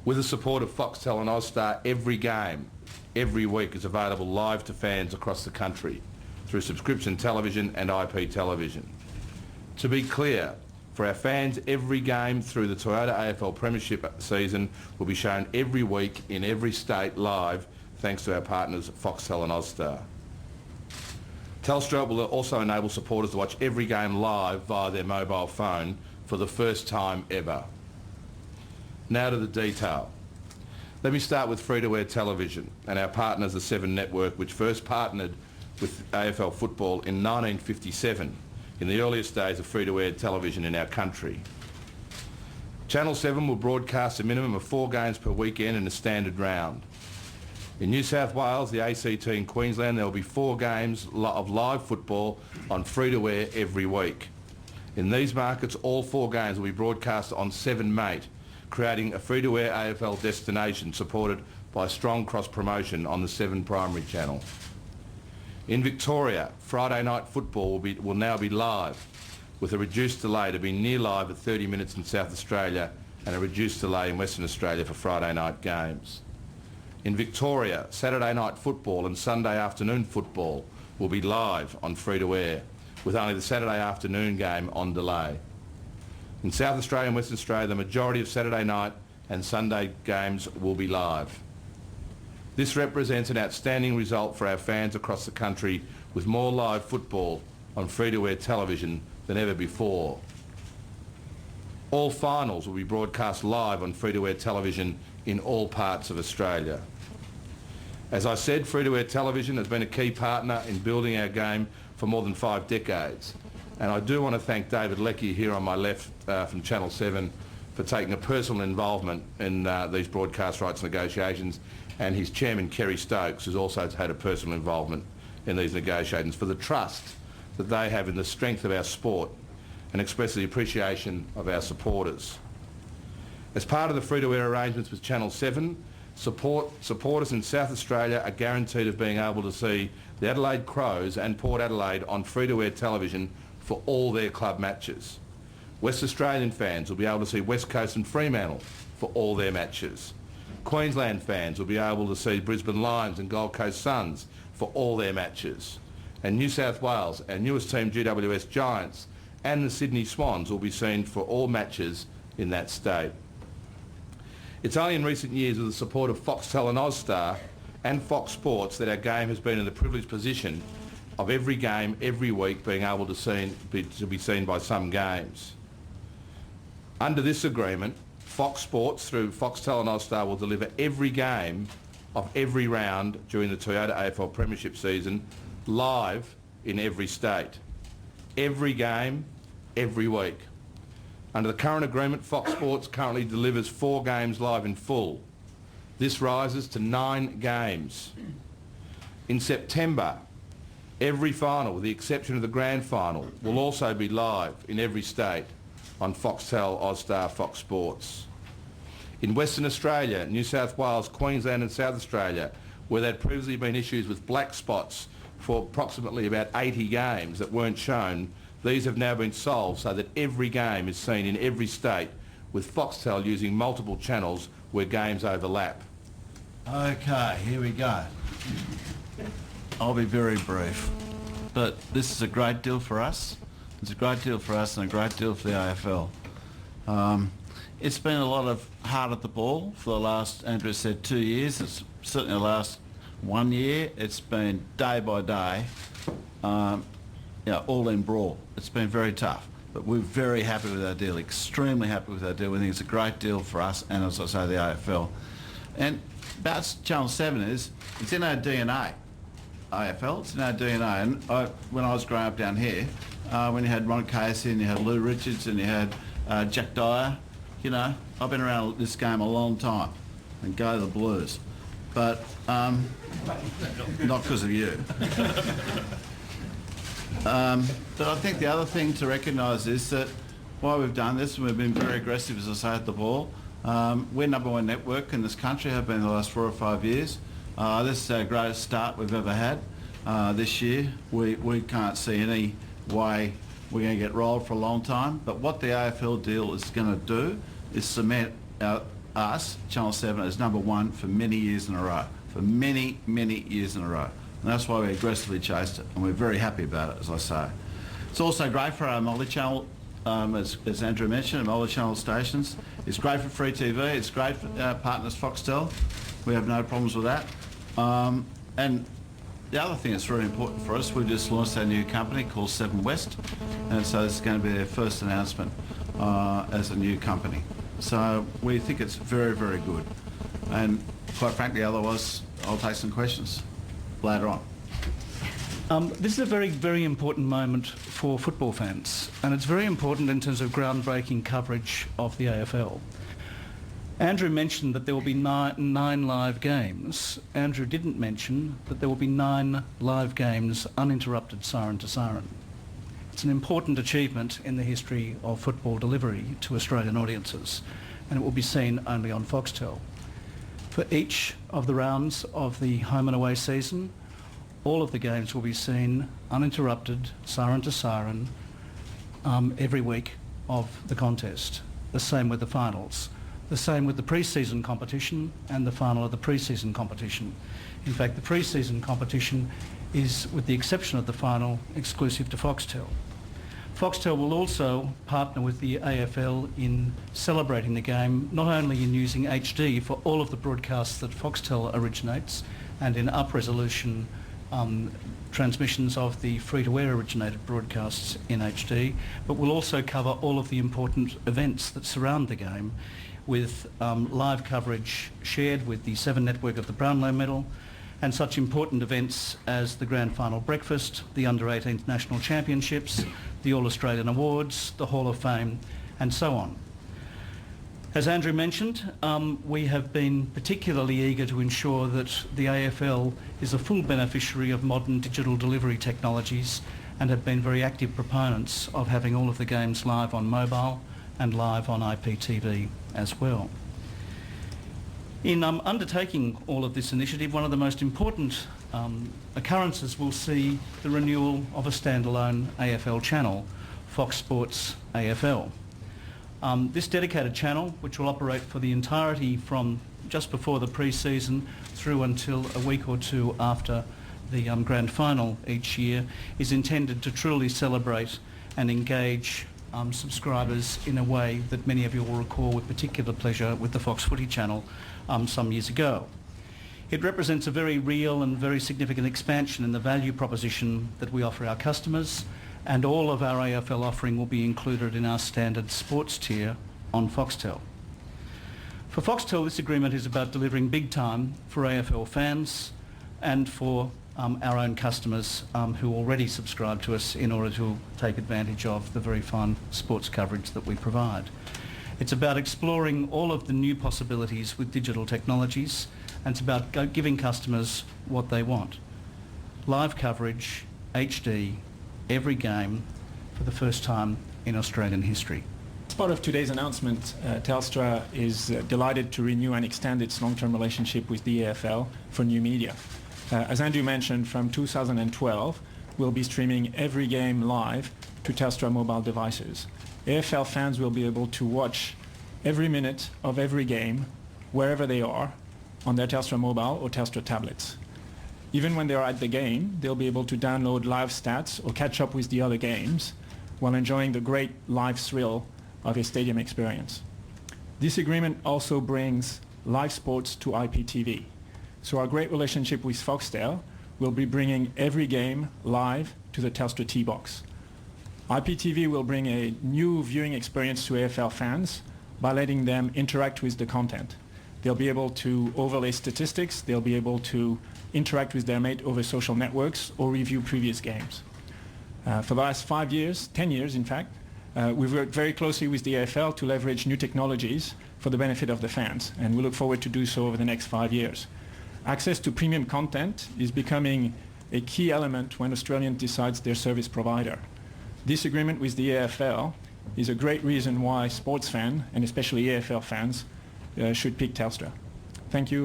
With the support of Foxtel and Austar, every game, every week is available live to fans across the country through subscription television and IP television. To be clear, for our fans, every game through the Toyota AFL Premiership season will be shown every week in every state live, thanks to our partners Foxtel and Austar. Telstra will also enable supporters to watch every game live via their mobile phone for the first time ever. Now to the detail. Let me start with free-to-air television and our partners, the Seven Network, which first partnered with AFL football in 1957, in the earliest days of free-to-air television in our country. Channel 7 will broadcast a minimum of 4 games per weekend in a standard round. In New South Wales, the ACT and Queensland, there will be 4 games of live football on free-to-air every week. In these markets, all 4 games will be broadcast on 7 Mate, creating a free-to-air AFL destination supported by strong cross-promotion on the 7 primary channel. In Victoria, Friday night football will now be live, with a reduced delay to be near live at 30 minutes in South Australia and a reduced delay in Western Australia for Friday night games. In Victoria, Saturday night football and Sunday afternoon football will be live on free-to-air, with only the Saturday afternoon game on delay. In South Australia and Western Australia, the majority of Saturday night and Sunday games will be live. This represents an outstanding result for our fans across the country, with more live football on free-to-air television than ever before. All finals will be broadcast live on free-to-air television in all parts of Australia. As I said, free-to-air television has been a key partner in building our game for more than 5 decades. And I do want to thank David Leckie here on my left from Channel 7 for taking a personal involvement in these broadcast rights negotiations, and his chairman Kerry Stokes, who's also had a personal involvement in these negotiations, for the trust that they have in the strength of our sport and express the appreciation of our supporters. As part of the free-to-air arrangements with Channel 7, supporters in South Australia are guaranteed of being able to see the Adelaide Crows and Port Adelaide on free-to-air television for all their club matches. West Australian fans will be able to see West Coast and Fremantle for all their matches. Queensland fans will be able to see Brisbane Lions and Gold Coast Suns for all their matches. And New South Wales, our newest team, GWS Giants, and the Sydney Swans will be seen for all matches in that state. It's only in recent years, with the support of Foxtel and Austar and Fox Sports, that our game has been in the privileged position of every game, every week, being able to be seen by some games. Under this agreement, Fox Sports, through Foxtel and Austar, will deliver every game of every round during the Toyota AFL Premiership season live in every state. Every game, every week. Under the current agreement, Fox Sports currently delivers 4 games live in full. This rises to 9 games. In September, every final, with the exception of the grand final, will also be live in every state on Foxtel, Austar, Fox Sports. In Western Australia, New South Wales, Queensland and South Australia, where there had previously been issues with black spots for approximately about 80 games that weren't shown, these have now been solved so that every game is seen in every state, with Foxtel using multiple channels where games overlap. Okay, here we go. I'll be very brief, but this is a great deal for us. It's a great deal for us and a great deal for the AFL. It's been a lot of heart at the ball for the last, Andrew said, 2 years. It's certainly the last 1 year. It's been day by day, all in brawl. It's been very tough, but we're very happy with our deal, extremely happy with our deal. We think it's a great deal for us and, as I say, the AFL. And about Channel 7 is, it's in our DNA. AFL, it's in our DNA. And when I was growing up down here, when you had Ron Casey and you had Lou Richards and you had Jack Dyer, I've been around this game a long time, and go the Blues. But not because of you. But I think the other thing to recognise is that while we've done this, and we've been very aggressive, as I say, at the ball, we're #1 network in this country, have been the last 4 or 5 years. This is our greatest start we've ever had. This year, we can't see any way we're going to get rolled for a long time. But what the AFL deal is going to do is cement our us, Channel 7, as number one for many years in a row. For many, many years in a row. And that's why we aggressively chased it, and we're very happy about it, as I say. It's also great for our multi-channel, as Andrew mentioned, our multi-channel stations. It's great for free TV. It's great for our partners Foxtel. We have no problems with that. And the other thing that's very important for us, we've just launched our new company called 7 West, and so this is going to be our first announcement as a new company. So we think it's very, very good. And quite frankly, otherwise, I'll take some questions later on. This is a very, very important moment for football fans, and it's very important in terms of groundbreaking coverage of the AFL. Andrew mentioned that there will be nine live games. Andrew didn't mention that there will be 9 live games uninterrupted siren to siren. It's an important achievement in the history of football delivery to Australian audiences, and it will be seen only on Foxtel. For each of the rounds of the home and away season, all of the games will be seen uninterrupted, siren to siren, every week of the contest. The same with the finals. The same with the pre-season competition and the final of the pre-season competition. In fact, the pre-season competition is, with the exception of the final, exclusive to Foxtel. Foxtel will also partner with the AFL in celebrating the game, not only in using HD for all of the broadcasts that Foxtel originates and in up-resolution transmissions of the free-to-air originated broadcasts in HD, but will also cover all of the important events that surround the game with live coverage shared with the 7 network of the Brownlow Medal and such important events as the Grand Final Breakfast, the Under-18 National Championships, the All-Australian Awards, the Hall of Fame and so on. As Andrew mentioned, we have been particularly eager to ensure that the AFL is a full beneficiary of modern digital delivery technologies and have been very active proponents of having all of the games live on mobile and live on IPTV as well. In undertaking all of this initiative, one of the most important occurrences will see the renewal of a standalone AFL channel, Fox Sports AFL. This dedicated channel, which will operate for the entirety from just before the pre-season through until a week or two after the grand final each year, is intended to truly celebrate and engage subscribers in a way that many of you will recall with particular pleasure with the Fox Footy channel some years ago. It represents a very real and very significant expansion in the value proposition that we offer our customers, and all of our AFL offering will be included in our standard sports tier on Foxtel. For Foxtel, this agreement is about delivering big time for AFL fans and for our own customers who already subscribe to us in order to take advantage of the very fine sports coverage that we provide. It's about exploring all of the new possibilities with digital technologies, and it's about giving customers what they want. Live coverage, HD, every game for the first time in Australian history. As part of today's announcement, Telstra is delighted to renew and extend its long-term relationship with the AFL for new media. As Andrew mentioned, from 2012, we'll be streaming every game live to Telstra mobile devices. AFL fans will be able to watch every minute of every game, wherever they are, on their Telstra mobile or Telstra tablets. Even when they are at the game, they'll be able to download live stats or catch up with the other games while enjoying the great live thrill of a stadium experience. This agreement also brings live sports to IPTV. So our great relationship with Foxtel will be bringing every game live to the Telstra T-Box. IPTV will bring a new viewing experience to AFL fans by letting them interact with the content. They'll be able to overlay statistics, they'll be able to interact with their mate over social networks or review previous games. For the last 5 years, 10 years in fact, we've worked very closely with the AFL to leverage new technologies for the benefit of the fans, and we look forward to do so over the next 5 years. Access to premium content is becoming a key element when Australians decide their service provider. This agreement with the AFL is a great reason why sports fans, and especially AFL fans, should pick Telstra. Thank you.